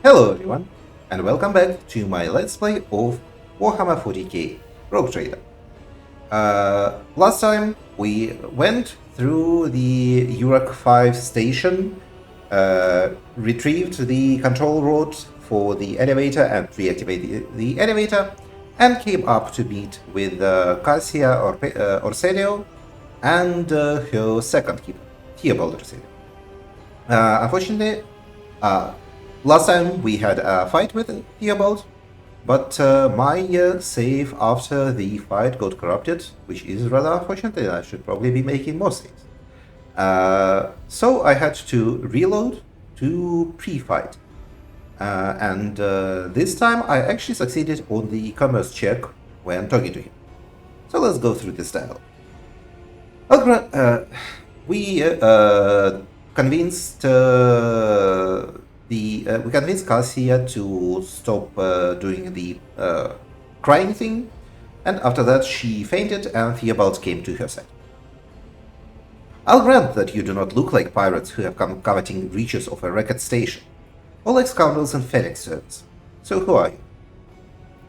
Hello everyone, and welcome back to my Let's Play of Warhammer 40k Rogue Trader. Last time we went through the Uruk 5 station, retrieved the control rod for the elevator and reactivated the elevator, and came up to meet with Cassia or Orsellio and her second keeper, Theobald Orsellio. Unfortunately, last time we had a fight with Theobald, but my save after the fight got corrupted, which is rather unfortunate, and I should probably be making more saves. So I had to reload to pre-fight. And this time I actually succeeded on the commerce check when talking to him. So let's go through this dialogue. We convinced we convinced Cassia to stop doing the crying thing, and after that she fainted and Theobald came to her side. I'll grant that you do not look like pirates who have come coveting riches of a wrecked station, or like scoundrels in Felix service. So who are you?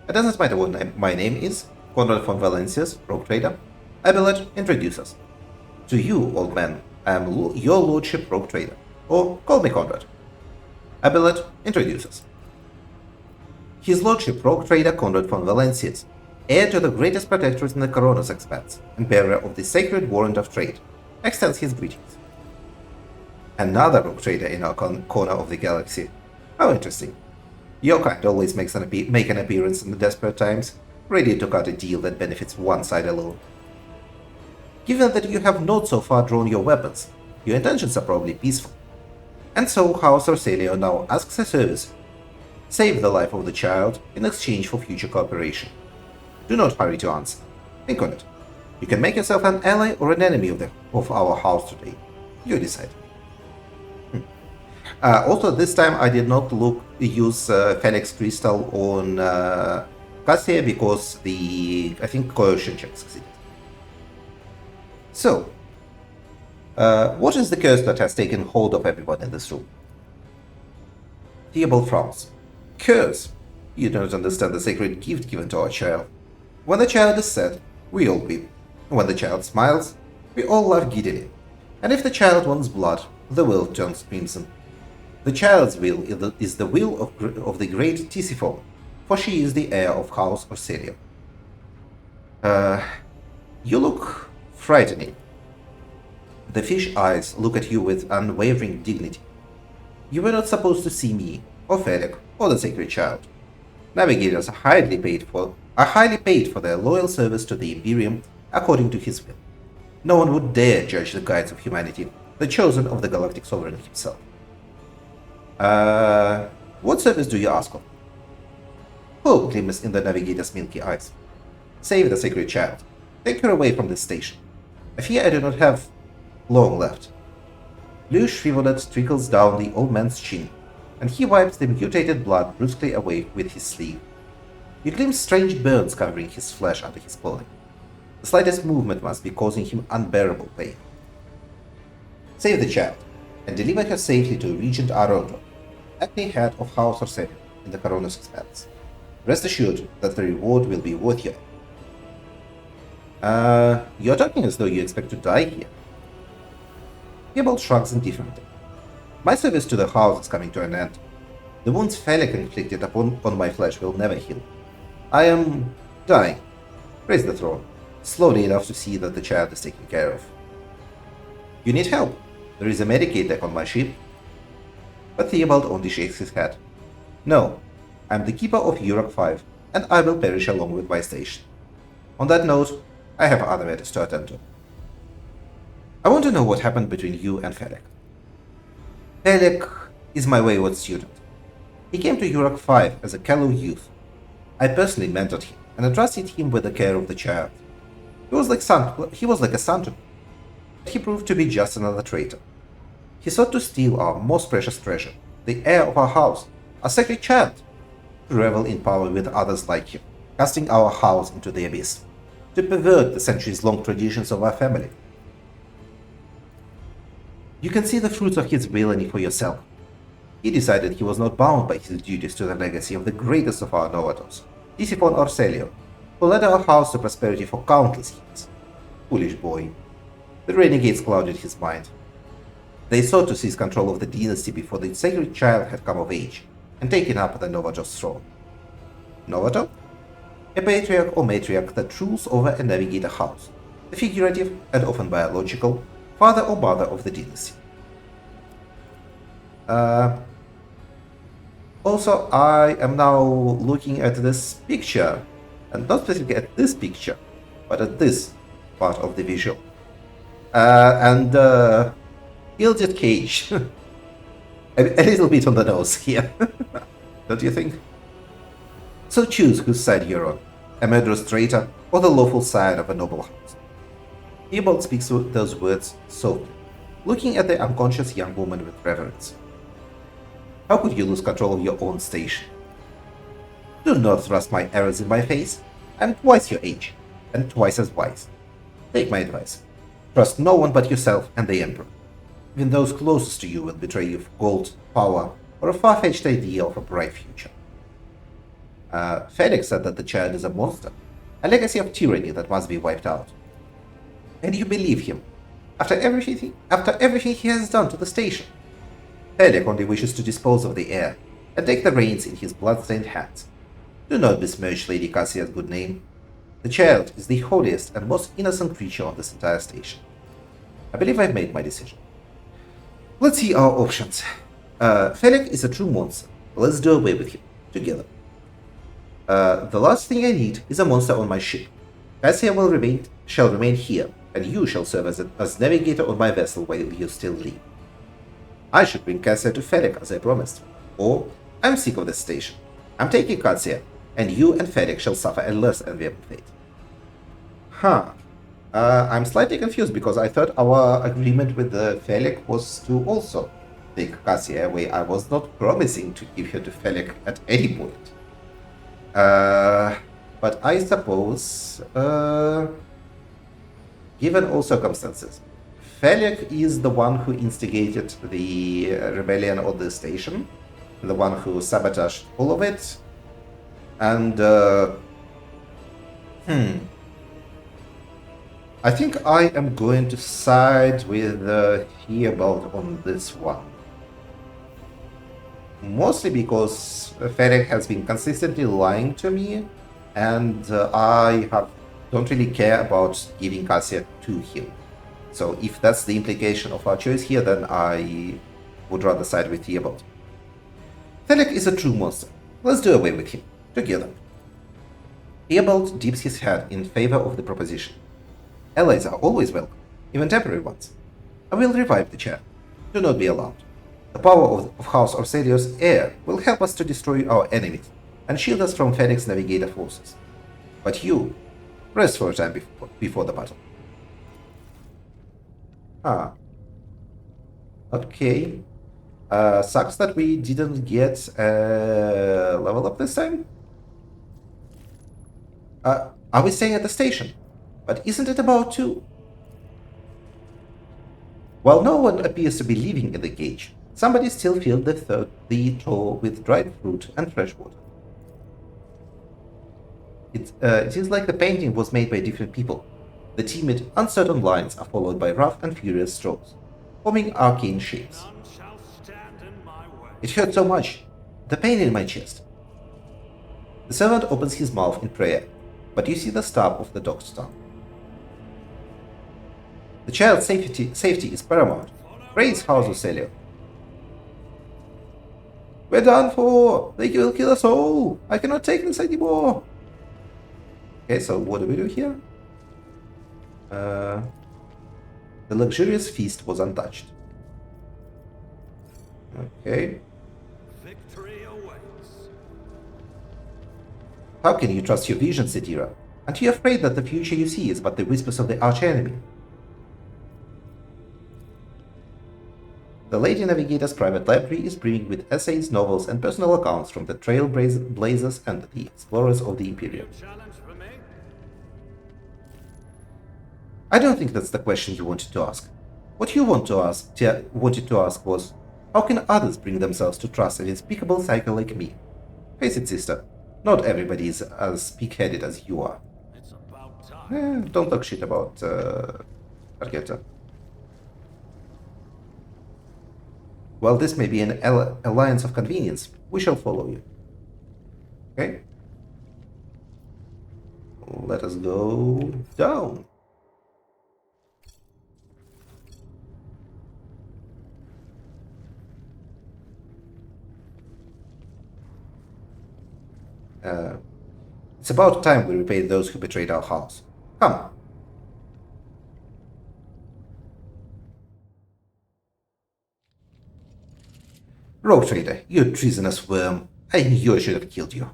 It doesn't matter what my name is, Conrad von Valencius, Rogue Trader. Abelard, introduce us. To you, old man, I am your lordship Rogue Trader, or call me Conrad. Abelard, introduce us. His lordship Rogue Trader Conrad von Valencius, heir to the greatest protectorate in the Corona's expanse, and bearer of the sacred warrant of trade, extends his greetings. Another Rogue Trader in our corner of the galaxy. How interesting. Your kind always make an appearance in the desperate times, ready to cut a deal that benefits one side alone. Given that you have not so far drawn your weapons, your intentions are probably peaceful. And so House Orsellio now asks a service. Save the life of the child in exchange for future cooperation. Do not hurry to answer. Think on it. You can make yourself an ally or an enemy of our house today. You decide. Also, this time I did not use Felix Crystal on Cassia because I think coercion check succeeded. So, what is the curse that has taken hold of everyone in this room? Theobald frowns. Curse? You don't understand the sacred gift given to our child. When the child is sad, we all weep. When the child smiles, we all laugh giddily. And if the child wants blood, the will turns crimson. The child's will is the will of the great Tisiphone, for she is the heir of House Orsellio. You look frightening. The fish eyes look at you with unwavering dignity. You were not supposed to see me, or Felix, or the sacred child. Navigators are highly paid for their loyal service to the Imperium according to his will. No one would dare judge the guides of humanity, the chosen of the galactic sovereign himself. What service do you ask of? Hope glimmers in the Navigator's milky eyes. Save the sacred child. Take her away from this station. I fear I do not have long left. Blue shriveled trickles down the old man's chin, and he wipes the mutated blood brusquely away with his sleeve. You glimpse strange burns covering his flesh under his clothing. The slightest movement must be causing him unbearable pain. Save the child, and deliver her safely to Regent Arondo, acting head of House Orsellio in the Corona's expanse. Rest assured that the reward will be worth your You're talking as though you expect to die here. Theobald shrugs indifferently. My service to the house is coming to an end. The wounds Felix inflicted upon my flesh will never heal. I am dying. Raise the throne, slowly enough to see that the child is taken care of. You need help. There is a medicaid deck on my ship. But Theobald only shakes his head. No, I am the keeper of Uruk 5, and I will perish along with my station. On that note, I have other matters to attend to. I want to know what happened between you and Felix. Felix is my wayward student. He came to Uruk 5 as a callow youth. I personally mentored him and entrusted him with the care of the child. He was like a son to me, but he proved to be just another traitor. He sought to steal our most precious treasure, the heir of our house, our sacred child, to revel in power with others like him, casting our house into the abyss, to pervert the centuries-long traditions of our family. You can see the fruits of his villainy for yourself. He decided he was not bound by his duties to the legacy of the greatest of our novators, Disciple Orsellio, who led our house to prosperity for countless years. Foolish boy. The renegades clouded his mind. They sought to seize control of the dynasty before the sacred child had come of age and taken up the Novator's throne. Novator? A patriarch or matriarch that rules over a Navigator house, the figurative and often biological father or mother of the dynasty. Also, I am now looking at this picture, and not specifically at this picture, but at this part of the visual. Gilded cage. a little bit on the nose here, don't you think? So choose whose side you're on, a murderous traitor or the lawful scion of a noble house. Theobald speaks those words softly, looking at the unconscious young woman with reverence. How could you lose control of your own station? Do not thrust my arrows in my face. I'm twice your age, and twice as wise. Take my advice. Trust no one but yourself and the Emperor. Even those closest to you will betray you for gold, power, or a far-fetched idea of a bright future. Felix said that the child is a monster, a legacy of tyranny that must be wiped out. And you believe him, after everything he has done to the station. Felix only wishes to dispose of the heir and take the reins in his blood-stained hands. Do not besmirch Lady Cassia's good name. The child is the holiest and most innocent creature on this entire station. I believe I've made my decision. Let's see our options. Felix is a true monster. Let's do away with him, together. The last thing I need is a monster on my ship. Cassia shall remain here, and you shall serve as navigator on my vessel while you still live. I should bring Cassia to Felix as I promised. Or, I'm sick of this station. I'm taking Cassia, and you and Felix shall suffer a less enviable fate. I'm slightly confused because I thought our agreement with Felix was to also take Cassia away. I was not promising to give her to Felix at any point. But I suppose, given all circumstances, Felix is the one who instigated the rebellion on the station, the one who sabotaged all of it, and I think I am going to side with Theobald on this one. Mostly because Felix has been consistently lying to me, and don't really care about giving Cassia to him. So if that's the implication of our choice here, then I would rather side with Theobald. Felix is a true monster. Let's do away with him, together. Theobald dips his head in favor of the proposition. Allies are always welcome, even temporary ones. I will revive the chair. Do not be alarmed. The power of House Orsellio's heir will help us to destroy our enemies and shield us from Felix Navigator forces. But you, rest for a time before the battle. Okay. Sucks that we didn't get a level up this time. Are we staying at the station? But isn't it about to? While no one appears to be living in the cage, somebody still filled the trough with dried fruit and fresh water. It is like the painting was made by different people. The timid, uncertain lines are followed by rough and furious strokes, forming arcane shapes. It hurt so much. The pain in my chest. The servant opens his mouth in prayer, but you see the stub of the dog's tongue. The child's safety is paramount. Praise House Orsellio. We're done for! They will kill us all! I cannot take this anymore! Okay, so what do we do here? The luxurious feast was untouched. Okay. Victory awaits. How can you trust your vision, Sedira? Aren't you afraid that the future you see is but the whispers of the archenemy? The Lady Navigator's private library is brimming with essays, novels, and personal accounts from the trailblazers and the explorers of the Imperium. I don't think that's the question you wanted to ask. What you wanted to ask was, How can others bring themselves to trust an unspeakable psycho like me? Face it, sister. Not everybody is as pig-headed as you are. It's about time. Don't talk shit about Argenta. Well, this may be an alliance of convenience. We shall follow you. Okay? Let us go down. It's about time we repay those who betrayed our house. Come. Rogue trader, you treasonous worm. I knew I should have killed you.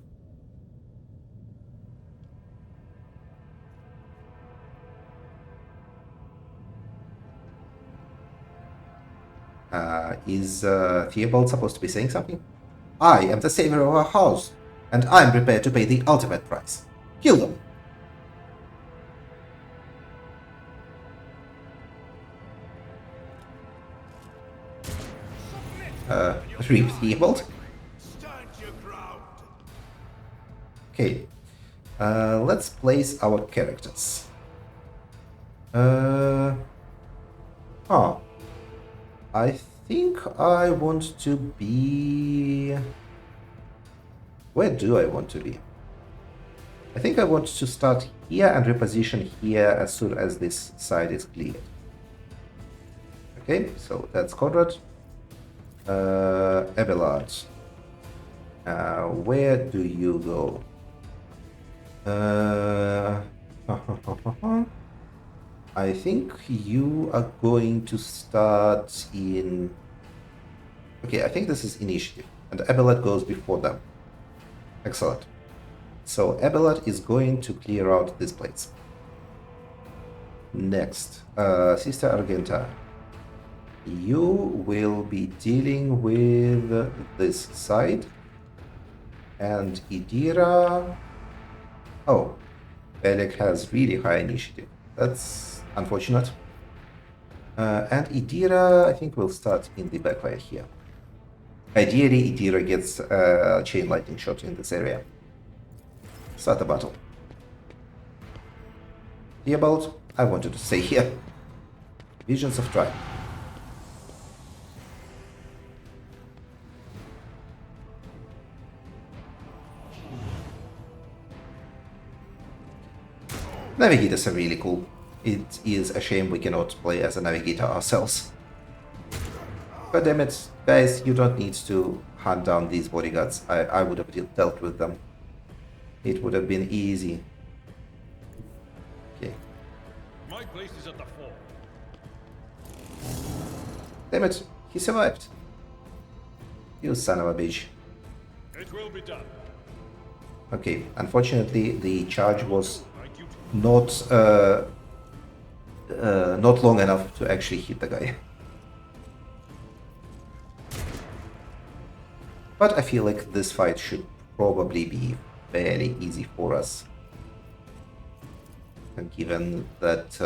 Is Theobald supposed to be saying something? I am the savior of our house, and I am prepared to pay the ultimate price. Kill them. Reap Theobald? Stand your ground. Okay. Let's place our characters. I think I want to be... Where do I want to be? I think I want to start here and reposition here as soon as this side is cleared. Okay, so that's Conrad. Abelard. Where do you go? I think you are going to start in... Okay, I think this is initiative, and Abelard goes before them. Excellent. So Abelard is going to clear out this place. Next, Sister Argenta. You will be dealing with this side. And Idira... Oh, Felix has really high initiative. That's unfortunate. And Idira, I think, will start in the backfire here. Ideally, Idira gets a chain lightning shot in this area. Start the battle. Theobald, I want you to stay here. Visions of Tribe. Navigators are really cool. It is a shame we cannot play as a navigator ourselves. God damn it, guys, you don't need to hunt down these bodyguards. I would have dealt with them. It would have been easy. Okay. My place is at the fore. Damn it, he survived. You son of a bitch. It will be done. Okay, unfortunately the charge was My duty. not long enough to actually hit the guy. But I feel like this fight should probably be fairly easy for us, given that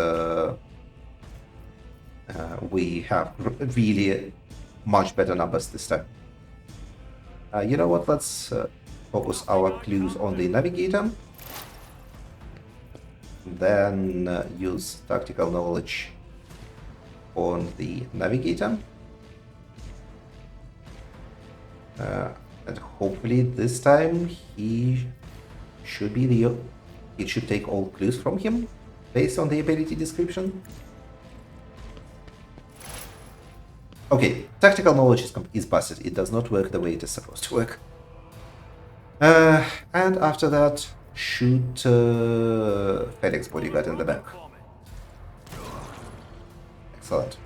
we have really much better numbers this time. You know what, let's focus our clues on the Navigator, then use tactical knowledge on the Navigator, and hopefully this time he should be it should take all clues from him based on the ability description. Okay, tactical knowledge is busted. It does not work the way it is supposed to work. And after that, shoot Felix bodyguard in the back. Excellent.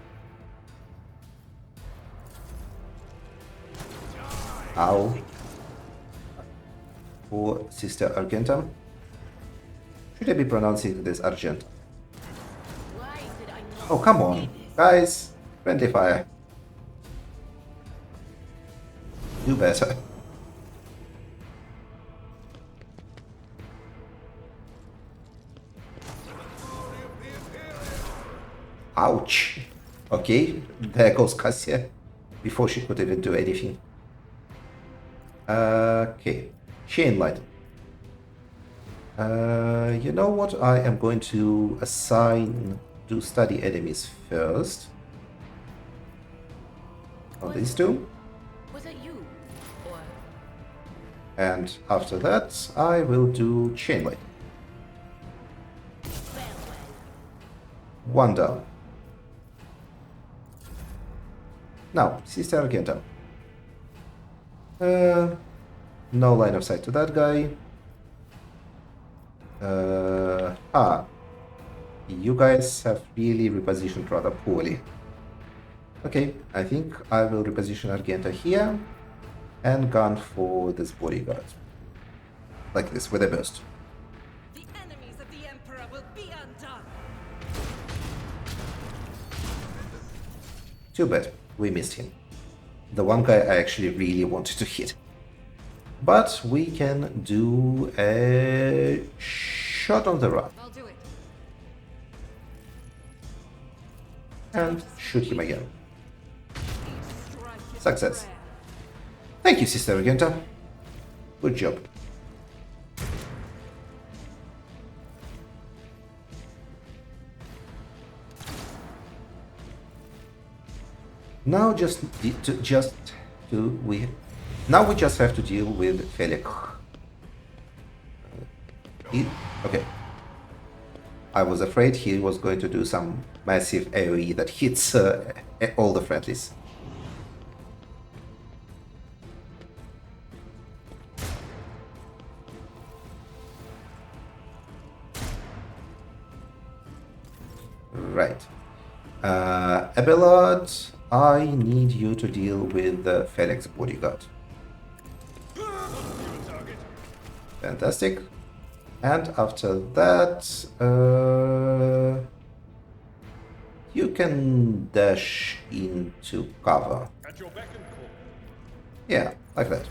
Ow. For Sister Argenta. Should I be pronouncing this Argenta? Oh, come on, guys. Friendly fire. Do better. Ouch. Okay, there goes Cassia. before she could even do anything. Okay, chain light. You know what? I am going to assign to study enemies first. On these two. Was it you? Or And after that, I will do chain light. One down. Now, Sister Argenta. No line of sight to that guy. You guys have really repositioned rather poorly. Okay, I think I will reposition Argenta here and gun for this bodyguard. Like this, with a burst. the enemies of the Emperor will be undone. Too bad, we missed him. The one guy I actually really wanted to hit. But we can do a shot on the run I'll do it. and shoot him again. Each strike is a Success. prayer. Thank you, Sister Argenta. Good job. Now we just have to deal with Felix. Okay. I was afraid he was going to do some massive AoE that hits all the friendlies. Right. Abelard, I need you to deal with the Felix bodyguard. Fantastic. And after that, you can dash into cover. At your beck and call. Yeah, like that.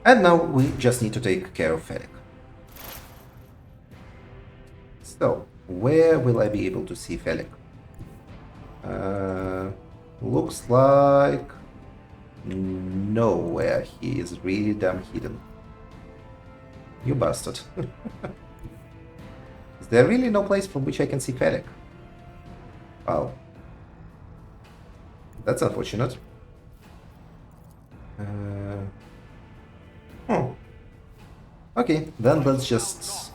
And now we just need to take care of Felix. So, where will I be able to see Felix? Looks like nowhere. He is really damn hidden. You bastard. Is there really no place from which I can see Felix? Wow. That's unfortunate. Okay, then let's just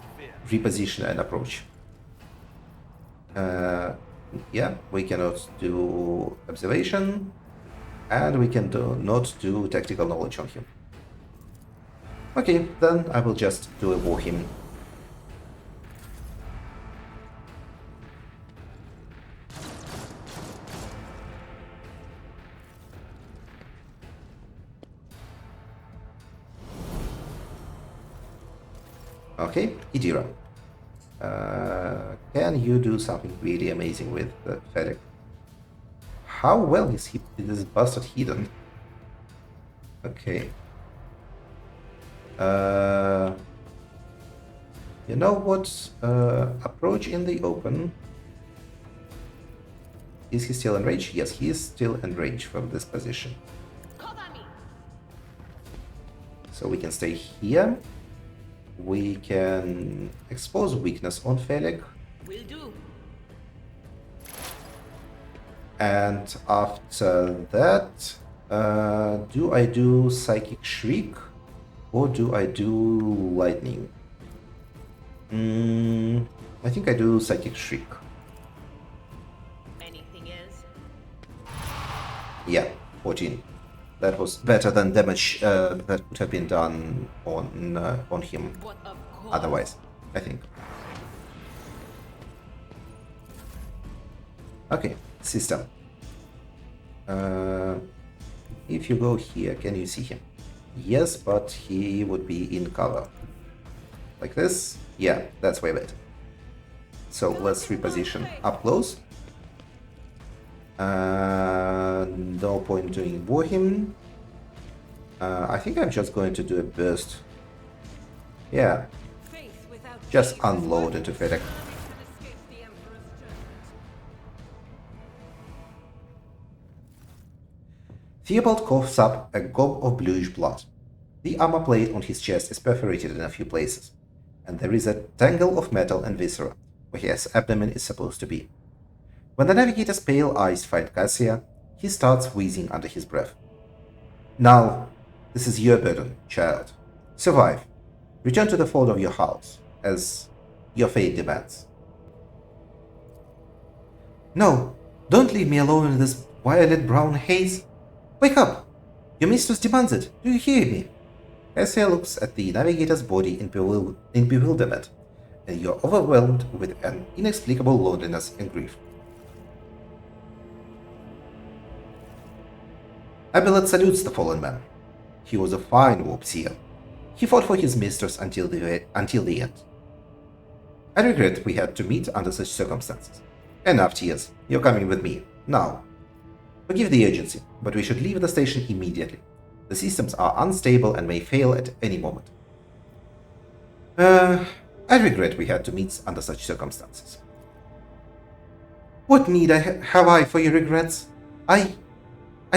reposition and approach. Yeah, we cannot do observation, and we can not do tactical knowledge on him. Okay, then I will just do a war him. Okay, Idira. Can you do something really amazing with Felix? How well is this bastard hidden? Okay. You know what? Approach in the open. Is he still in range? Yes, he is still in range from this position. Cover me. So we can stay here. We can expose weakness on Felix. Will do. And after that, do I do Psychic Shriek or do I do Lightning? I think I do Psychic Shriek. Anything is. Yeah, 14. That was better than damage that would have been done on him What of course. otherwise, I think. Okay, system. If you go here, can you see him? Yes, but he would be in cover. Like this? Yeah, that's way better. So let's reposition up close. No point doing war him. I think I'm just going to do a burst. Yeah, Faith without just faith is unload worthless. into Felix. None can escape the Emperor's judgment. Theobald coughs up a gob of bluish blood. The armor plate on his chest is perforated in a few places, and there is a tangle of metal and viscera where his abdomen is supposed to be. When the navigator's pale eyes find Cassia, he starts wheezing under his breath. Now, this is your burden, child. Survive. Return to the fold of your house, as your fate demands. No, don't leave me alone in this violet-brown haze. Wake up! Your mistress demands it. Do you hear me? Cassia looks at the navigator's body in bewilderment, and you're overwhelmed with an inexplicable loneliness and grief. Abelet salutes the fallen man. He was a fine warpseer. He fought for his mistress until the end. I regret we had to meet under such circumstances. Enough tears. You're coming with me. Now. Forgive the urgency, but we should leave the station immediately. The systems are unstable and may fail at any moment. I regret we had to meet under such circumstances. What need have I for your regrets? I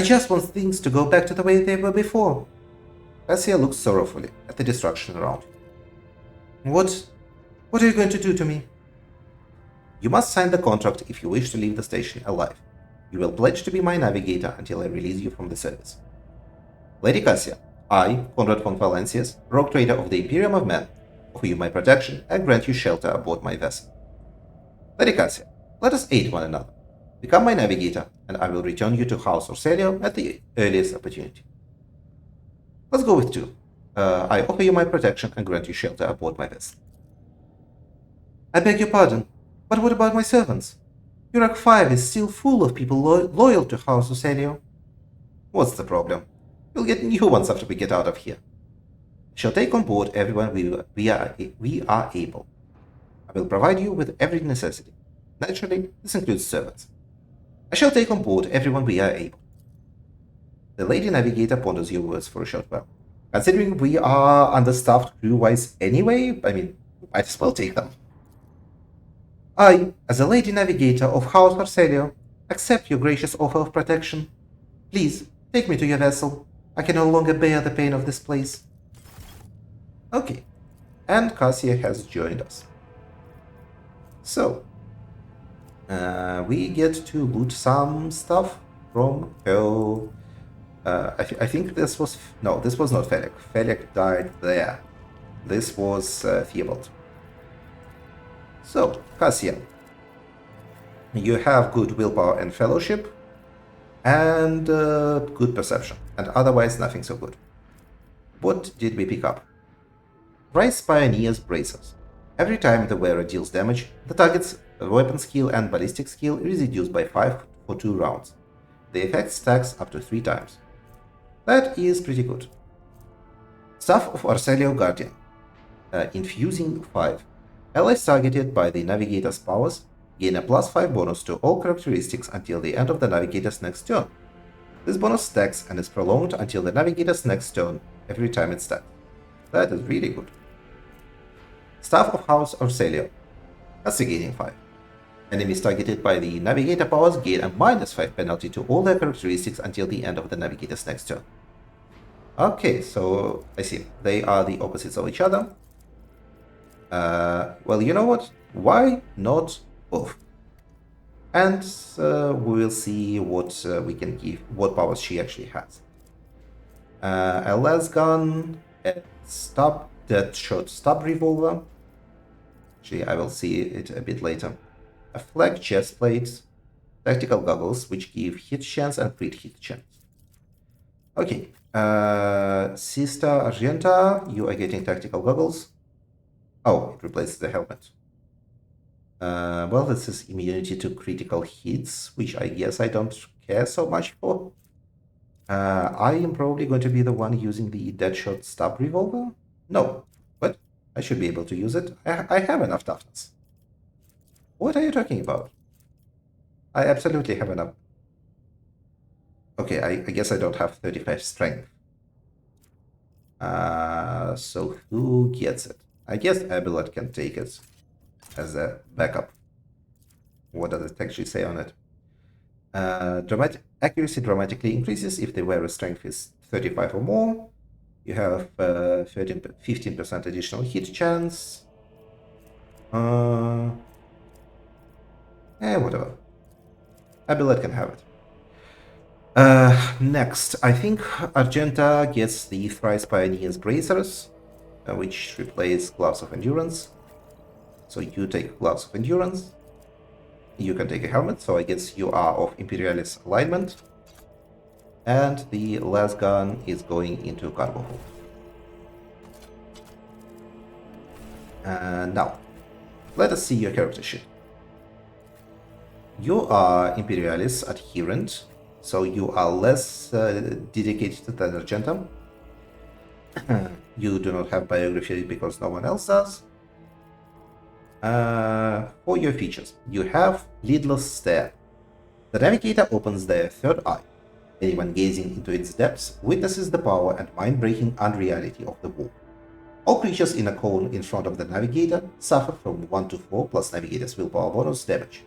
just want things to go back to the way they were before. Cassia looks sorrowfully at the destruction around you. What are you going to do to me? You must sign the contract if you wish to leave the station alive. You will pledge to be my navigator until I release you from the service. Lady Cassia, I, Conrad von Valencius, rogue trader of the Imperium of Men, offer you my protection and grant you shelter aboard my vessel. Lady Cassia, let us aid one another. Become my navigator, and I will return you to House Orsellio at the earliest opportunity. Let's go with 2. I offer you my protection and grant you shelter aboard my vessel. I beg your pardon, but what about my servants? Iraq 5 is still full of people loyal to House Orsellio. What's the problem? We'll get new ones after we get out of here. I shall take on board everyone we are able. I will provide you with every necessity. Naturally, this includes servants. I shall take on board everyone we are able. The Lady Navigator ponders your words for a short while. Considering we are understaffed crew-wise anyway, we might as well take them. I, as a Lady Navigator of House Orsellio, accept your gracious offer of protection. Please, take me to your vessel. I can no longer bear the pain of this place. Okay, and Cassia has joined us. So, we get to loot some stuff from her. I think this was... No, this was not Felix. Felix died there. This was Theobald. So, Cassia, you have good willpower and fellowship, and good perception, and otherwise nothing so good. What did we pick up? Price Pioneer's Bracers. Every time the wearer deals damage, the target's weapon skill and ballistic skill is reduced by 5 for 2 rounds. The effect stacks up to 3 times. That is pretty good. Staff of Orsellio Guardian. Infusing 5. Allies targeted by the Navigator's powers gain a +5 bonus to all characteristics until the end of the Navigator's next turn. This bonus stacks and is prolonged until the Navigator's next turn every time it stacks. That is really good. Staff of House Orsellio. Castigating 5. Enemies targeted by the Navigator powers gain a -5 penalty to all their characteristics until the end of the Navigator's next turn. Okay, so I see. They are the opposites of each other. Well, you know what? Why not both? And we will see what we can give, what powers she actually has. A las gun, a dead-shot stub revolver. Actually, I will see it a bit later. A flag chest plate, tactical goggles, which give hit chance and crit hit chance. Okay, Sister Argenta, you are getting tactical goggles. Oh, it replaces the helmet. Well, this is immunity to critical hits, which I guess I don't care so much for. I am probably going to be the one using the Deadshot Stub Revolver? No, but I should be able to use it. I have enough toughness. What are you talking about? I absolutely have enough. Okay, I guess I don't have 35 strength. So who gets it? I guess Abelet can take it as a backup. What does it actually say on it? Accuracy dramatically increases if the wearer's strength is 35 or more. You have 15% additional hit chance. Whatever. Abilette can have it. Next, I think Argenta gets the Thrice Pioneer's Bracers, which replace Gloves of Endurance. So you take Gloves of Endurance. You can take a helmet, so I guess you are of Imperialis alignment. And the last gun is going into cargo hold. Now, let us see your character sheet. You are Imperialis adherent, so you are less dedicated than Argenta. You do not have biography because no one else does. For your features, you have Lidless Stare. The Navigator opens their third eye. Anyone gazing into its depths witnesses the power and mind-breaking unreality of the war. All creatures in a cone in front of the Navigator suffer from 1 to 4 plus Navigator's willpower bonus damage.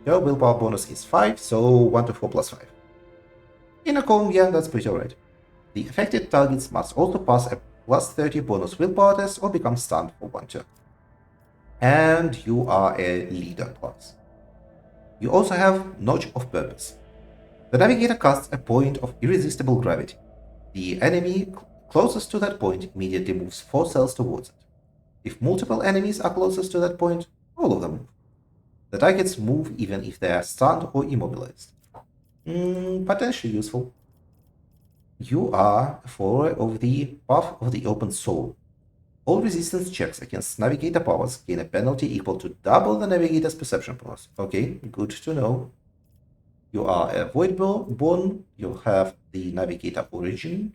Your willpower bonus is 5, so 1 to 4 plus 5. In a cone, yeah, that's pretty alright. The affected targets must also pass a plus 30 bonus willpower test or become stunned for 1 turn. And you are a leader class. You also have Notch of Purpose. The Navigator casts a point of irresistible gravity. The enemy closest to that point immediately moves 4 cells towards it. If multiple enemies are closest to that point, all of them move. The targets move even if they are stunned or immobilized. Potentially useful. You are a follower of the Path of the Open Soul. All resistance checks against Navigator powers gain a penalty equal to double the Navigator's perception bonus. Okay, good to know. You are a Voidborn. You have the Navigator origin.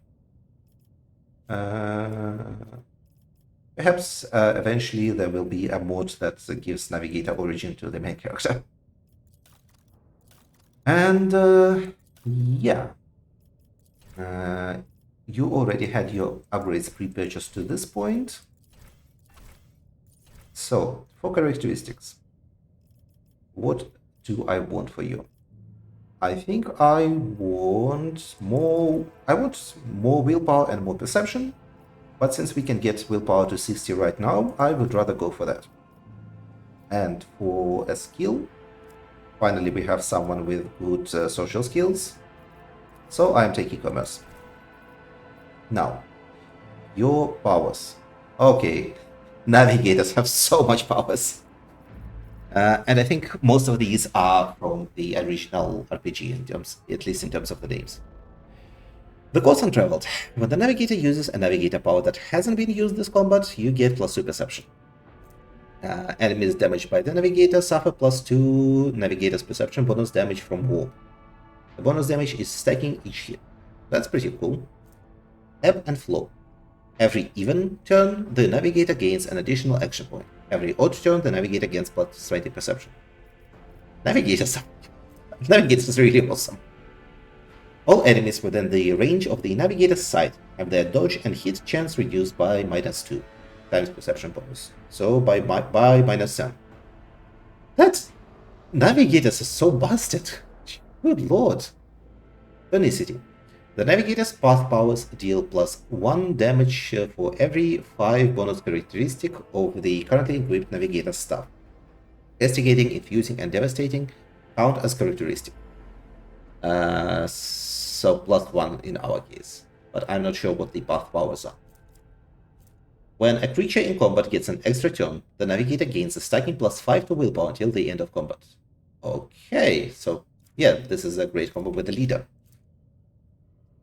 Perhaps eventually there will be a mod that gives Navigator origin to the main character. And yeah. You already had your upgrades pre-purchased to this point. So, for characteristics, what do I want for you? I think I want more willpower and more perception, but since we can get willpower to 60 right now, I would rather go for that. And for a skill, finally we have someone with good social skills, so I'm taking commerce. Now, your powers. Okay, Navigators have so much powers. And I think most of these are from the original RPG, at least in terms of the names. The Course Untraveled. When the Navigator uses a Navigator power that hasn't been used this combat, you get +2 perception. Enemies damaged by the Navigator suffer +2 Navigator's perception bonus damage from warp. The bonus damage is stacking each hit. That's pretty cool. Ebb and Flow. Every even turn, the Navigator gains an additional action point. Every odd turn, the Navigator gains +20 perception. Navigators is really awesome. All enemies within the range of the Navigator's sight have their dodge and hit chance reduced by -2 times perception bonus. So by -10. That Navigators is so busted. Good lord. Tonicity. The Navigator's path powers deal +1 damage for every 5 bonus characteristic of the currently equipped Navigator's staff. Castigating, Infusing, and Devastating count as characteristic. So +1 in our case, but I'm not sure what the path powers are. When a creature in combat gets an extra turn, the Navigator gains a stacking +5 to willpower until the end of combat. Okay, so yeah, this is a great combo with the leader.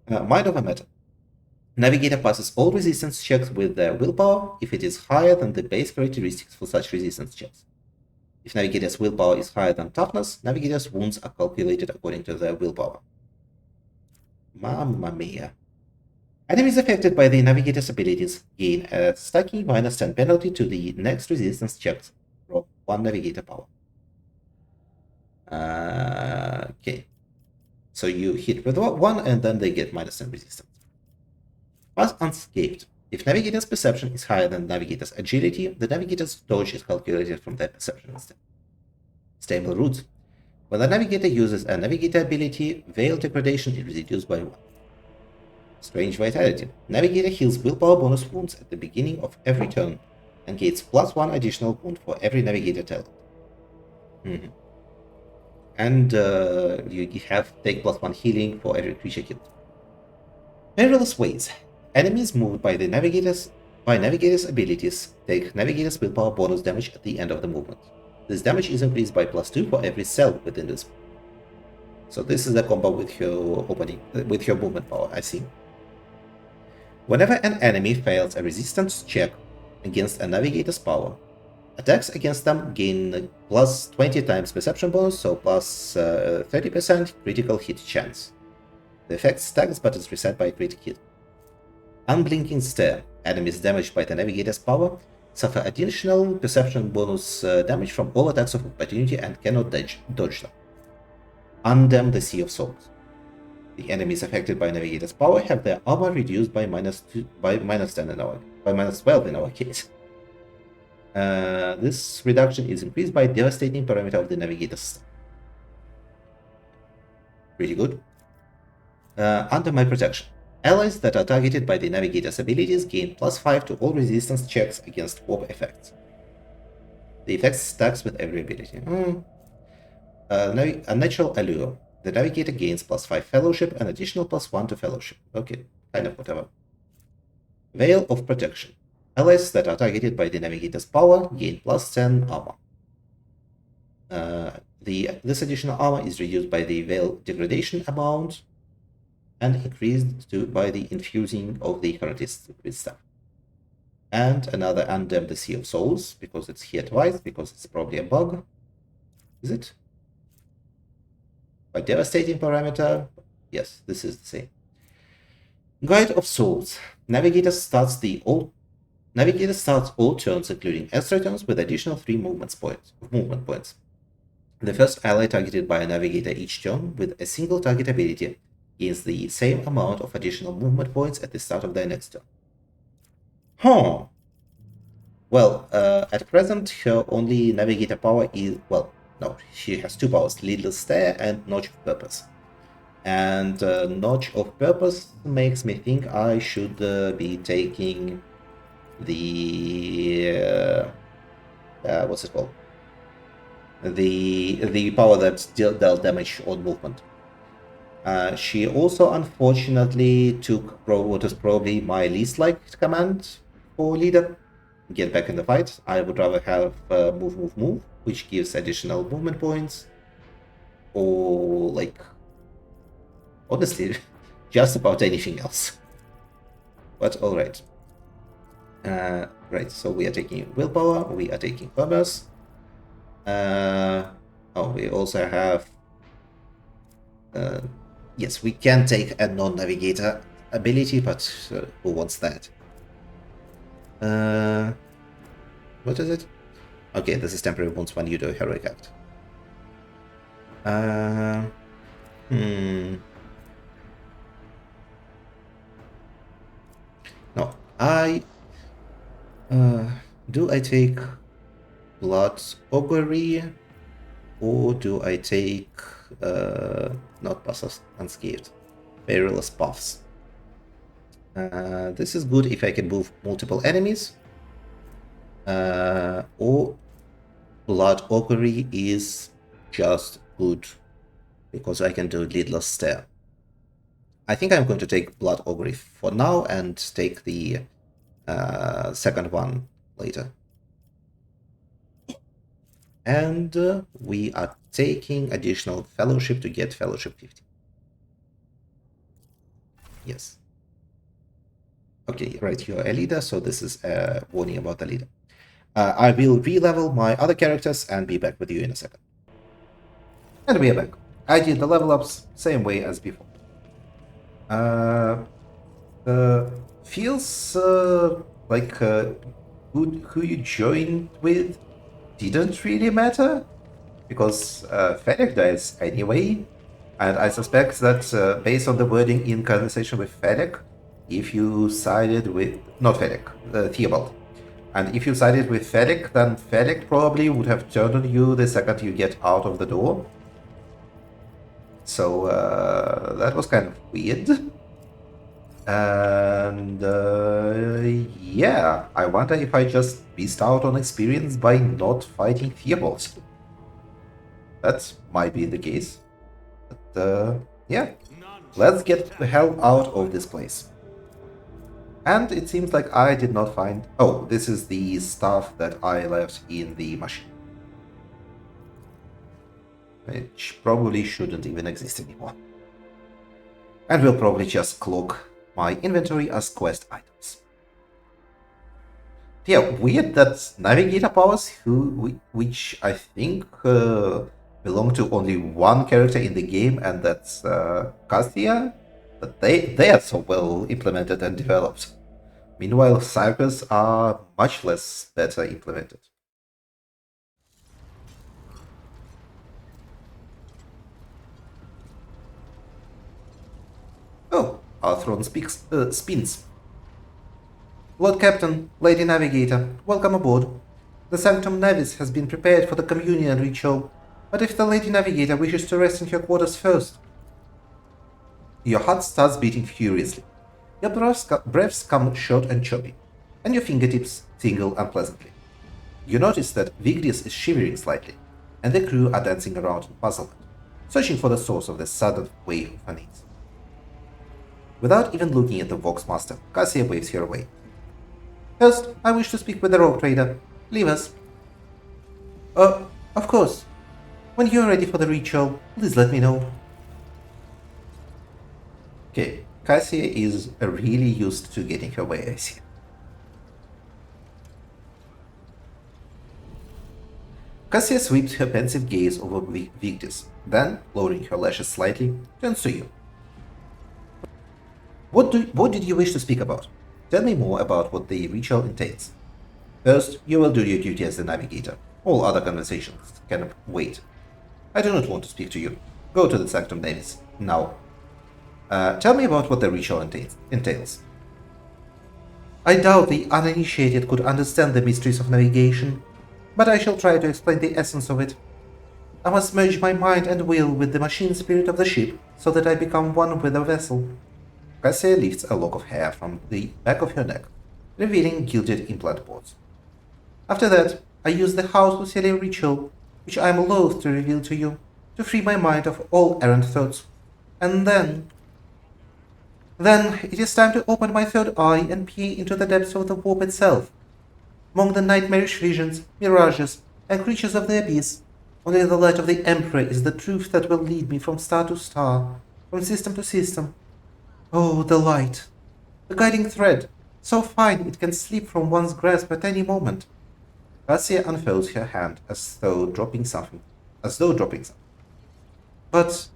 Mind over Matter. Navigator passes all resistance checks with their willpower if it is higher than the base characteristics for such resistance checks. If Navigator's willpower is higher than toughness, Navigator's wounds are calculated according to their willpower. Mamma mia. Enemies affected by the Navigator's abilities gain a stacking -10 penalty to the next resistance checks from 1 Navigator power. Okay. So you hit with 1 and then they get -10 resistance. Pass Unscathed. If Navigator's perception is higher than Navigator's agility, the Navigator's dodge is calculated from their perception instead. Stable Roots. When the Navigator uses a Navigator ability, Veil Degradation is reduced by 1. Strange Vitality. Navigator heals willpower bonus wounds at the beginning of every turn and gains +1 additional wound for every Navigator talent. And you have take +1 healing for every creature killed. Perilous Ways. Enemies moved by Navigator's abilities take Navigator's willpower bonus damage at the end of the movement. This damage is increased by +2 for every cell within this. So this is a combo with your movement power, I see. Whenever an enemy fails a resistance check against a Navigator's power, attacks against them gain +20 times perception bonus, so +30% critical hit chance. The effect stacks but is reset by critic hit. Unblinking Stare. Enemies damaged by the Navigator's power suffer additional perception bonus damage from all attacks of opportunity and cannot dodge them. Undam the Sea of Souls. The enemies affected by Navigator's power have their armor reduced by -12 in our case. This reduction is increased by devastating parameter of the Navigator's staff. Pretty good. Under my protection. Allies that are targeted by the Navigator's abilities gain +5 to all resistance checks against warp effects. The effect stacks with every ability. A Natural Allure. The Navigator gains +5 Fellowship and additional +1 to Fellowship. Okay, kind of whatever. Veil of Protection. Allies that are targeted by the Navigator's power gain +10 armor. This additional armor is reduced by the Veil Degradation amount and increased by the infusing of the Heretists with stuff. And another Undam the Sea of Souls, because it's here twice, because it's probably a bug. Is it? By devastating parameter, yes, this is the same. Guide of Souls. Navigator starts all turns, including extra turns, with additional 3 movement points. The first ally targeted by a Navigator each turn with a single target ability gains the same amount of additional movement points at the start of their next turn. Huh. Well, at present, her only Navigator power is, well, no, she has 2 powers, Lidless Stare and Notch of Purpose. And Notch of Purpose makes me think I should be taking the... what's it called? The power that dealt damage on movement. She also unfortunately took what is probably my least liked command for leader. Get back in the fight. I would rather have move, which gives additional movement points. Or like, honestly, just about anything else. But alright. Right, so we are taking willpower, we are taking commerce. We also have yes, we can take a non-navigator ability, but who wants that? What is it? Okay, this is temporary wounds when you do a heroic act. No, do I take Blood Augury, or do I take not Pass Unscathed, Perilous Paths? This is good if I can move multiple enemies, or Blood Augury is just good because I can do Lidless Stare. I think I'm going to take Blood Augury for now and take the second one later. And we are taking additional Fellowship to get Fellowship 50. Yes. Okay, right, you're a leader, so this is a warning about the leader. I will re-level my other characters and be back with you in a second. And we are back. I did the level ups same way as before. Feels like who you joined with didn't really matter, because Felix dies anyway, and I suspect that based on the wording in conversation with Felix, if you sided with... not Felix, Theobald. And if you sided with Felix, then Felix probably would have turned on you the second you get out of the door. So that was kind of weird. And yeah, I wonder if I just missed out on experience by not fighting Theobald. That might be the case. But yeah, let's get the hell out of this place. And it seems like I did not find... Oh, this is the stuff that I left in the machine. Which probably shouldn't even exist anymore. And will probably just clog my inventory as quest items. Yeah, weird that Navigator powers, which I think belong to only one character in the game, and that's Cassia, but they are so well implemented and developed. Meanwhile, Cyber's are much less better implemented. Oh, our throne spins. Lord Captain, Lady Navigator, welcome aboard. The Sanctum navis has been prepared for the communion ritual, but if the Lady Navigator wishes to rest in her quarters first... Your heart starts beating furiously. Your breaths come short and choppy, and your fingertips tingle unpleasantly. You notice that Vigdius is shivering slightly, and the crew are dancing around in puzzlement, searching for the source of this sudden wave of unease. Without even looking at the Voxmaster, Cassia waves her away. First, I wish to speak with the rogue trader. Leave us. Of course. When you're ready for the ritual, please let me know. Okay, Cassia is really used to getting her way, I see. Cassia sweeps her pensive gaze over Vigdis, then, lowering her lashes slightly, turns to you. What did you wish to speak about? Tell me more about what the ritual entails. First, you will do your duty as the Navigator. All other conversations can wait. I do not want to speak to you. Go to the Sanctum navis, now. Tell me about what the ritual entails. I doubt the uninitiated could understand the mysteries of navigation, but I shall try to explain the essence of it. I must merge my mind and will with the machine spirit of the ship, so that I become one with the vessel. Cassia lifts a lock of hair from the back of her neck, revealing gilded implant boards. After that, I use the House Orsellio ritual, which I am loath to reveal to you, to free my mind of all errant thoughts. And then it is time to open my third eye and peer into the depths of the warp itself. Among the nightmarish visions, mirages, and creatures of the abyss, only the light of the Emperor is the truth that will lead me from star to star, from system to system. Oh, the light! The guiding thread, so fine it can slip from one's grasp at any moment. Cassia unfolds her hand as though dropping something. But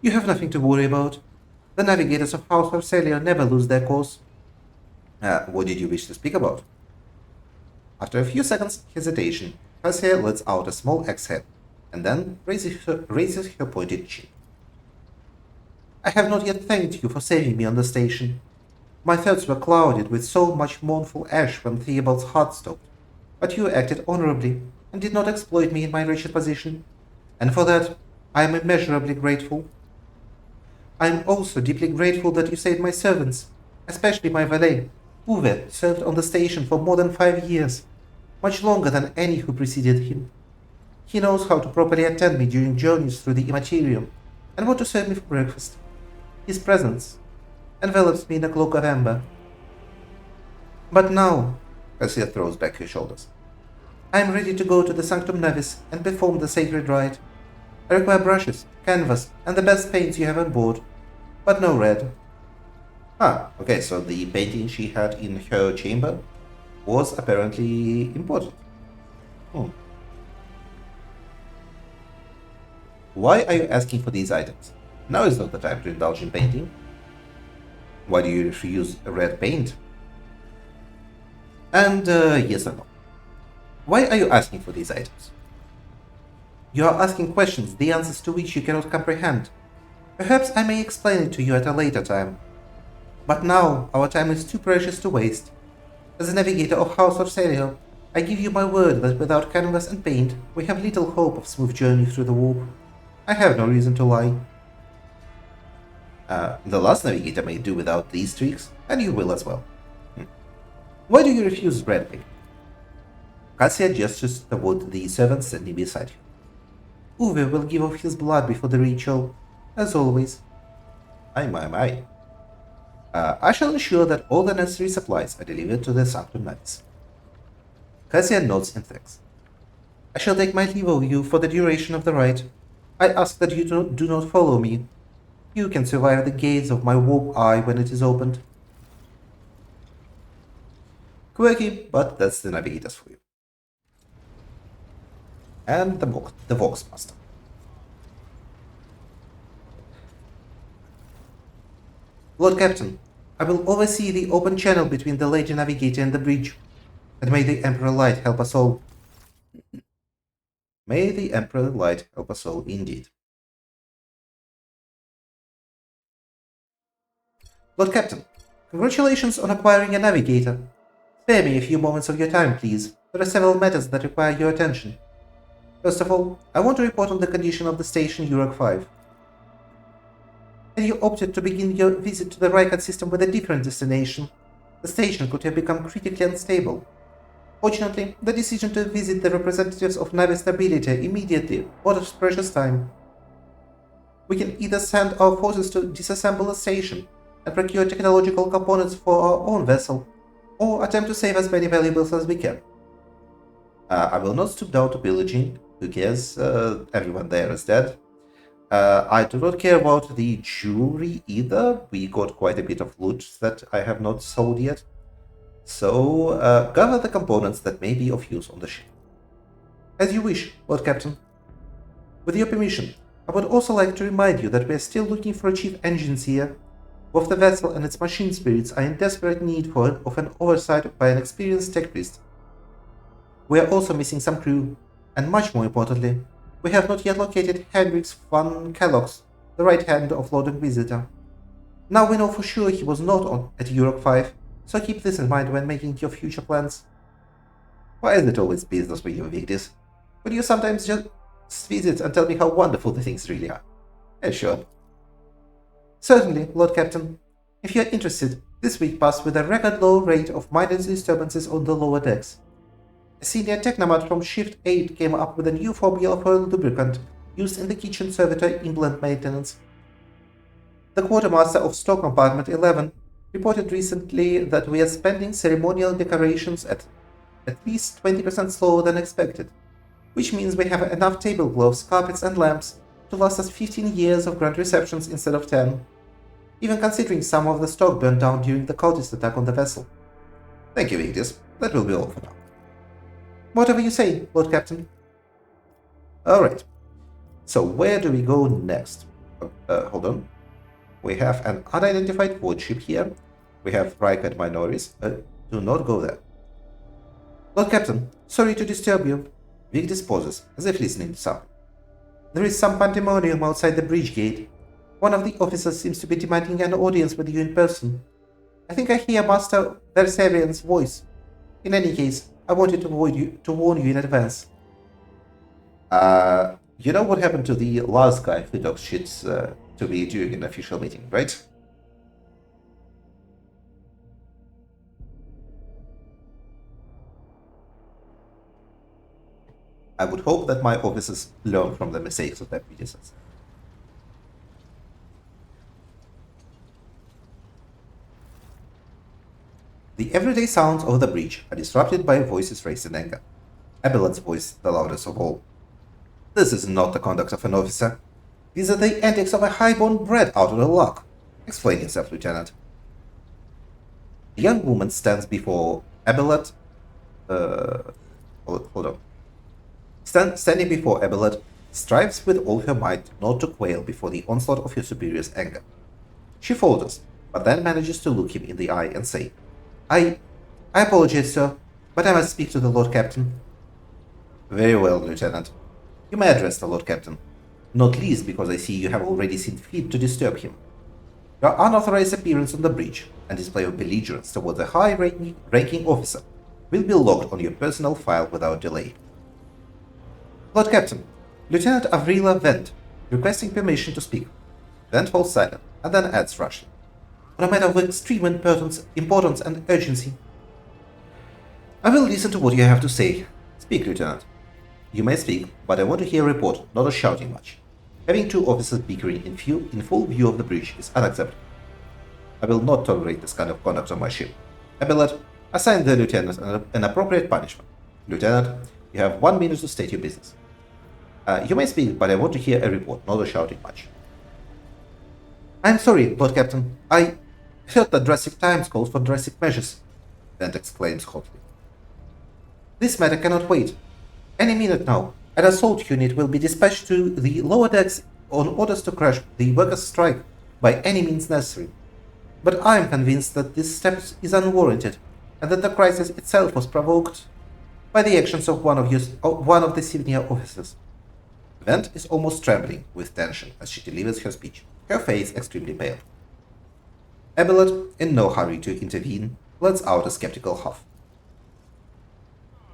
you have nothing to worry about. The navigators of House Orsellio never lose their course. What did you wish to speak about? After a few seconds' hesitation, Cassia lets out a small exhale, and then raises her pointed chin. I have not yet thanked you for saving me on the station. My thoughts were clouded with so much mournful ash when Theobald's heart stopped, but you acted honorably and did not exploit me in my wretched position, and for that I am immeasurably grateful. I am also deeply grateful that you saved my servants, especially my valet, Uwe, served on the station for more than 5 years, much longer than any who preceded him. He knows how to properly attend me during journeys through the immaterium, and what to serve me for breakfast. His presence envelops me in a cloak of amber. But now, Cassia throws back her shoulders, I am ready to go to the Sanctum navis and perform the sacred rite. I require brushes, canvas, and the best paints you have on board, but no red. Okay, so the painting she had in her chamber was apparently important. Why are you asking for these items? Now is not the time to indulge in painting. Why do you refuse red paint? And yes or no. Why are you asking for these items? You are asking questions, the answers to which you cannot comprehend. Perhaps I may explain it to you at a later time. But now our time is too precious to waste. As a navigator of House Orsellio, I give you my word that without canvas and paint, we have little hope of smooth journey through the warp. I have no reason to lie. The last navigator may do without these tricks, and you will as well. Why do you refuse, Bradley? Cassia gestures toward the servant standing beside him. Uwe will give of his blood before the ritual, as always. My. I shall ensure that all the necessary supplies are delivered to the Sanctum navis. Cassia nods in thanks. I shall take my leave of you for the duration of the rite. I ask that you do not follow me. You can survive the gaze of my warp eye when it is opened. Quirky, but that's the navigators for you. And the Vox Master. Lord Captain, I will oversee the open channel between the Lady Navigator and the bridge, and may the Emperor Light help us all. May the Emperor Light help us all indeed. Lord Captain, congratulations on acquiring a navigator. Spare me a few moments of your time, please. There are several matters that require your attention. First of all, I want to report on the condition of the station Urok 5. Had you opted to begin your visit to the riot system with a different destination, the station could have become critically unstable. Fortunately, the decision to visit the representatives of navis stability immediately bought us precious time. We can either send our forces to disassemble the station and procure technological components for our own vessel, or attempt to save as many valuables as we can. I will not stoop down to pillaging. Who cares? Everyone there is dead. I do not care about the jewelry either. We got quite a bit of loot that I have not sold yet. So, gather the components that may be of use on the ship. As you wish, Lord Captain. With your permission, I would also like to remind you that we are still looking for a chief engineer. Both the vessel and its machine spirits are in desperate need of an oversight by an experienced tech priest. We are also missing some crew, and much more importantly, we have not yet located Hendrix van Kellogg's, the right hand of Lord Inquisitor. Now we know for sure he was not at Urok 5, so keep this in mind when making your future plans. Why is it always business with you, Victis? Would you sometimes just visit and tell me how wonderful the things really are? Yeah, sure. Certainly, Lord Captain. If you are interested, this week passed with a record low rate of minor disturbances on the lower decks. A senior technomat from Shift 8 came up with a new formula for lubricant used in the kitchen servitor implant maintenance. The quartermaster of Stock Compartment 11 reported recently that we are spending ceremonial decorations at least 20% slower than expected, which means we have enough tablecloths, carpets and lamps to last us 15 years of grand receptions instead of 10, even considering some of the stock burned down during the cultist attack on the vessel. Thank you, Victis. That will be all for now. Whatever you say, Lord Captain. Alright. So where do we go next? Hold on. We have an unidentified warship here. We have Riot Minoris. Do not go there. Lord Captain, sorry to disturb you. Victis pauses, as if listening to something. There is some pandemonium outside the bridge gate. One of the officers seems to be demanding an audience with you in person. I think I hear Master Versarian's voice. In any case, I wanted to warn you in advance. You know what happened to the last guy who talks shit to me during an official meeting, right? I would hope that my officers learn from the mistakes of their predecessors. The everyday sounds of the breach are disrupted by voices raised in anger. Abelard's voice, the loudest of all. This is not the conduct of an officer. These are the antics of a high-born bred out of the lock. Explain yourself, Lieutenant. The young woman stands before Abelard. Hold on. Standing before Abelard, strives with all her might not to quail before the onslaught of her superior's anger. She falters, but then manages to look him in the eye and say, I apologize, sir, but I must speak to the Lord Captain. Very well, Lieutenant. You may address the Lord Captain, not least because I see you have already seen fit to disturb him. Your unauthorized appearance on the bridge and display of belligerence towards a high-ranking officer will be logged on your personal file without delay. Lord Captain, Lieutenant Avrila Vent, requesting permission to speak. Vent falls silent, and then adds rashly, "On a matter of extreme importance and urgency." "I will listen to what you have to say. Speak, Lieutenant." "You may speak, but I want to hear a report, not a shouting match. Having two officers bickering in full view of the breach is unacceptable. I will not tolerate this kind of conduct on my ship. Abelard, assign the lieutenant an appropriate punishment. Lieutenant, you have 1 minute to state your business." You may speak, but I want to hear a report, not a shouting match." "I'm sorry, Lord Captain. I heard that drastic times calls for drastic measures," Vent exclaims hotly. "This matter cannot wait. Any minute now, an assault unit will be dispatched to the lower decks on orders to crush the workers' strike by any means necessary. But I am convinced that this step is unwarranted, and that the crisis itself was provoked by the actions of one of the senior officers." Vent is almost trembling with tension as she delivers her speech, her face extremely pale. Abelard, in no hurry to intervene, lets out a skeptical huff.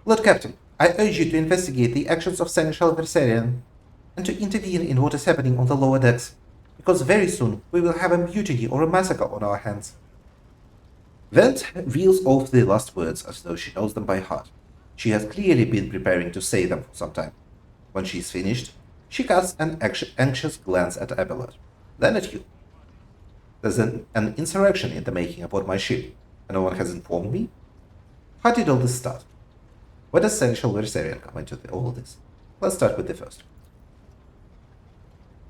"Lord Captain, I urge you to investigate the actions of Seneschal Versarian and to intervene in what is happening on the lower decks, because very soon we will have a mutiny or a massacre on our hands." Vent reels off the last words as though she knows them by heart. She has clearly been preparing to say them for some time. When she is finished, she casts an anxious glance at Abelard, then at you. "There's an insurrection in the making aboard my ship, and no one has informed me? How did all this start? Where does Seneschal Versarian come into all this? Let's start with the first."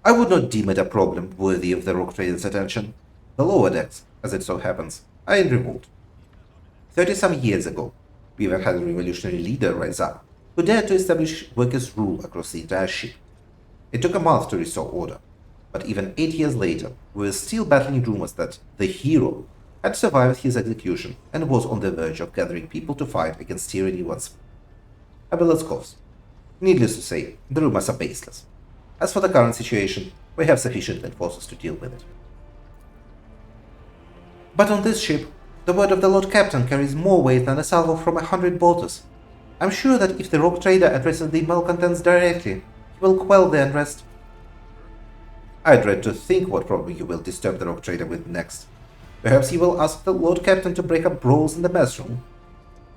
"I would not deem it a problem worthy of the rock trader's attention. The lower decks, as it so happens, are in revolt. 30-some years ago, we had a revolutionary leader rise up, who dared to establish workers' rule across the entire ship. It took a month to restore order, but even 8 years later, we were still battling rumors that the hero had survived his execution and was on the verge of gathering people to fight against tyranny once more." Abelard scoffs. "Needless to say, the rumors are baseless. As for the current situation, we have sufficient enforcers to deal with it." "But on this ship, the word of the Lord Captain carries more weight than a salvo from 100 bolters. I'm sure that if the rock trader addresses the malcontents directly, he will quell the unrest." "I dread to think what problem you will disturb the rock trader with next. Perhaps he will ask the Lord Captain to break up brawls in the mess room.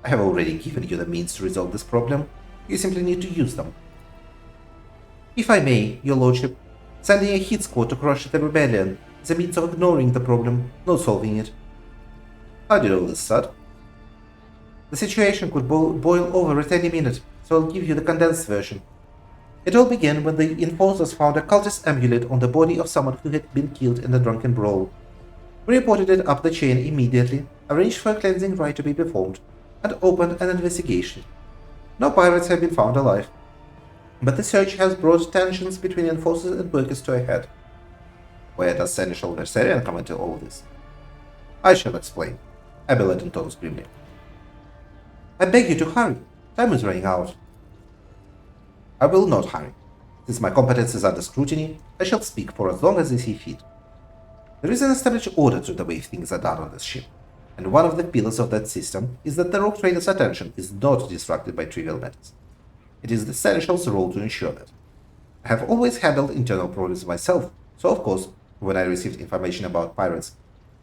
I have already given you the means to resolve this problem. You simply need to use them." "If I may, your lordship, sending a hit squad to crush the rebellion is a means of ignoring the problem, not solving it." "How did all this start?" "The situation could boil over at any minute, so I'll give you the condensed version. It all began when the enforcers found a cultist amulet on the body of someone who had been killed in a drunken brawl. We reported it up the chain immediately, arranged for a cleansing rite to be performed, and opened an investigation. No pirates have been found alive, but the search has brought tensions between enforcers and workers to a head." "Where does Seneschal Versarian come into all this?" "I shall explain," Abelard intones grimly. "I beg you to hurry. Time is running out." "I will not hurry. Since my competence is under scrutiny, I shall speak for as long as I see fit. There is an established order to the way things are done on this ship, and one of the pillars of that system is that the rogue trader's attention is not distracted by trivial matters. It is the Seneschal's role to ensure that. I have always handled internal problems myself, so of course, when I received information about pirates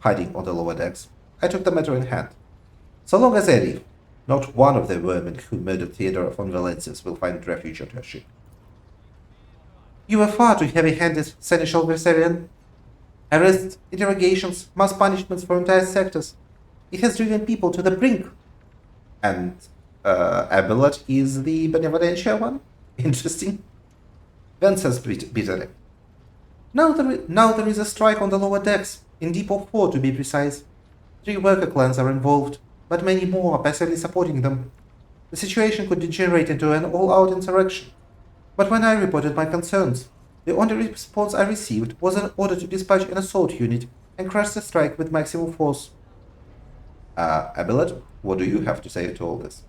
hiding on the lower decks, I took the matter in hand. So long as I live, not one of the vermin who murdered Theodore von Valencius will find refuge on her ship." "You were far too heavy-handed, Seneschal Versarian. Arrests, interrogations, mass punishments for entire sectors. It has driven people to the brink." "And Abelard is the benevolential one? Interesting." Vent says bitterly. Now there is a strike on the lower decks, in Depot 4 to be precise. 3 worker clans are involved, but many more are passively supporting them. The situation could degenerate into an all-out insurrection. But when I reported my concerns, the only response I received was an order to dispatch an assault unit and crush the strike with maximum force." Abelard, what do you have to say to all this?"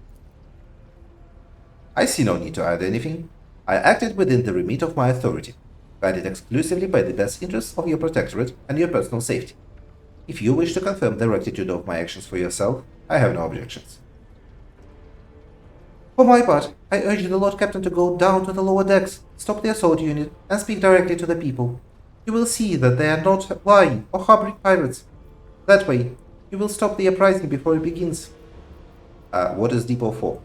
"I see no need to add anything. I acted within the remit of my authority, guided exclusively by the best interests of your protectorate and your personal safety. If you wish to confirm the rectitude of my actions for yourself, I have no objections." "For my part, I urge the Lord Captain to go down to the lower decks, stop the assault unit, and speak directly to the people. You will see that they are not lying or harboring pirates. That way, you will stop the uprising before it begins. What is Depot 4?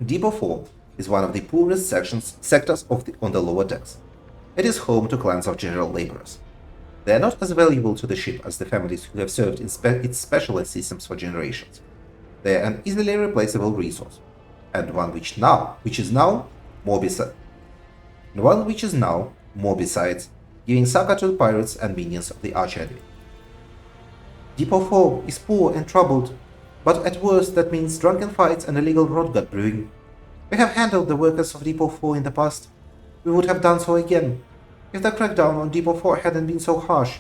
Depot 4 is one of the poorest sectors on the lower decks. It is home to clans of general laborers. They are not as valuable to the ship as the families who have served in its specialist systems for generations. They are an easily replaceable resource, and one which is now more besides, giving succor to pirates and minions of the arch enemy. Depot 4 is poor and troubled, but at worst that means drunken fights and illegal rotgut brewing. We have handled the workers of Depot 4 in the past. We would have done so again, if the crackdown on Depot 4 hadn't been so harsh.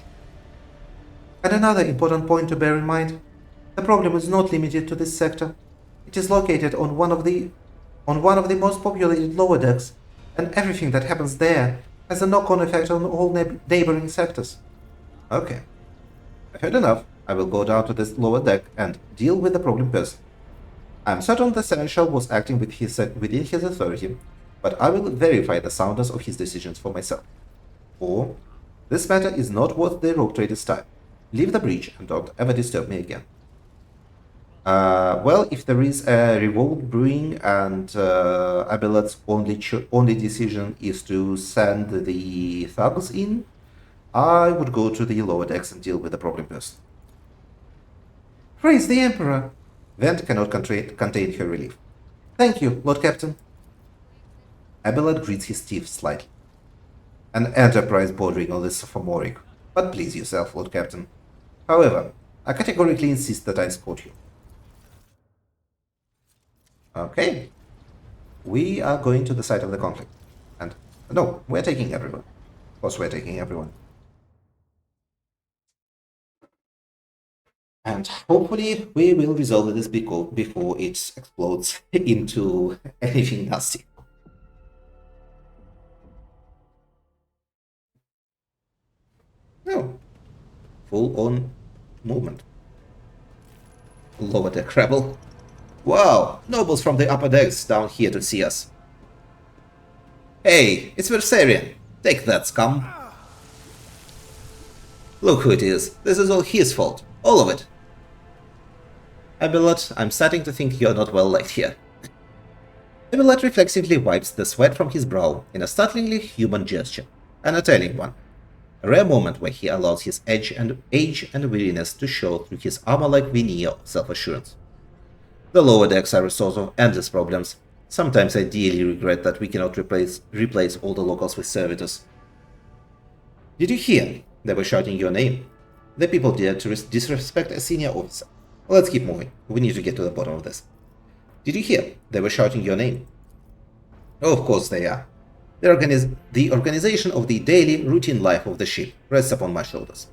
And another important point to bear in mind, the problem is not limited to this sector. It is located on one of the most populated lower decks, and everything that happens there has a knock-on effect on all neighboring sectors. Okay, I've heard enough. I will go down to this lower deck and deal with the problem person. I'm certain the Seneschal was acting within his authority, but I will verify the soundness of his decisions for myself. Or, this matter is not worth the rogue trader's time. Leave the breach and don't ever disturb me again. Well, if there is a revolt brewing and Abelard's only decision is to send the thugs in, I would go to the lower decks and deal with the problem person. Praise the Emperor! Vent cannot contain her relief. Thank you, Lord Captain. Abelard grits his teeth slightly. An enterprise bordering on the sophomoric, but please yourself, Lord Captain. However, I categorically insist that I escort you. Okay. We are going to the site of the conflict. And, no, we're taking everyone. Of course we're taking everyone. And hopefully we will resolve this before it explodes into anything nasty. No. Full-on movement. Lower deck rebel. Wow, nobles from the upper decks down here to see us. Hey, it's Versarian. Take that, scum. Look who it is. This is all his fault. All of it. Abelard, I'm starting to think you're not well liked here. Abelard reflexively wipes the sweat from his brow in a startlingly human gesture, and a telling one. A rare moment where he allows his age and weariness to show through his armor-like veneer of self-assurance. The lower decks are a source of endless problems. Sometimes I dearly regret that we cannot replace all the locals with servitors. Did you hear? They were shouting your name. The people dared to disrespect a senior officer. Let's keep moving. We need to get to the bottom of this. Did you hear? They were shouting your name. Oh, of course they are. The organization of the daily, routine life of the ship rests upon my shoulders.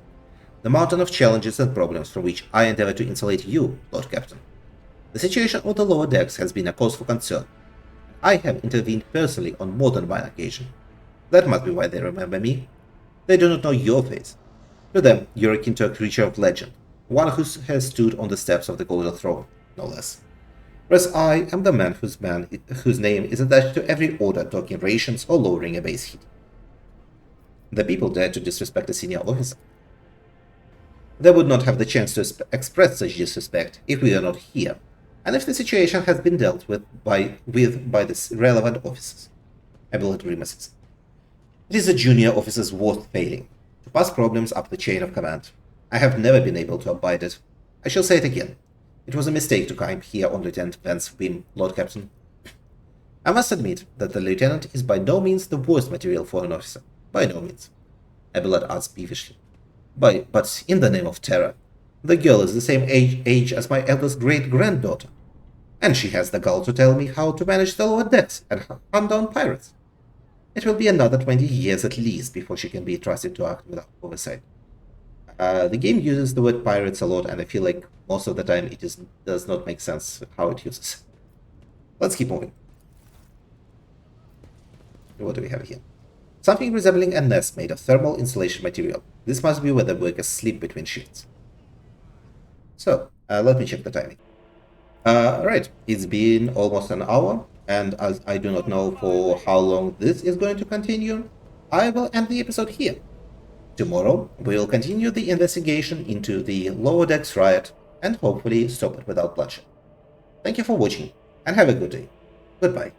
The mountain of challenges and problems from which I endeavor to insulate you, Lord Captain. The situation on the lower decks has been a cause for concern. I have intervened personally on more than one occasion. That must be why they remember me. They do not know your face. To them, you're akin to a creature of legend, one who has stood on the steps of the Golden Throne, no less. Whereas I am the man whose name is attached to every order docking rations or lowering a base heat. The people dared to disrespect a senior officer. They would not have the chance to express such disrespect if we are not here, and if the situation has been dealt with by the relevant officers. Abelard grimaces. It is a junior officer's worth failing to pass problems up the chain of command. I have never been able to abide it. I shall say it again. It was a mistake to climb here on Lieutenant Vance's whim, Lord Captain. I must admit that the lieutenant is by no means the worst material for an officer. By no means. Abelard adds peevishly. But in the name of terror, the girl is the same age as my eldest great-granddaughter, and she has the gall to tell me how to manage the lower decks and hunt down pirates. It will be another 20 years at least before she can be trusted to act without oversight. The game uses the word pirates a lot, and I feel like most of the time it does not make sense how it uses. Let's keep moving. What do we have here? Something resembling a nest made of thermal insulation material. This must be where the workers sleep between shifts. So, let me check the timing. Right, it's been almost an hour, and as I do not know for how long this is going to continue, I will end the episode here. Tomorrow, we'll continue the investigation into the lower decks riot and hopefully stop it without bloodshed. Thank you for watching, and have a good day. Goodbye.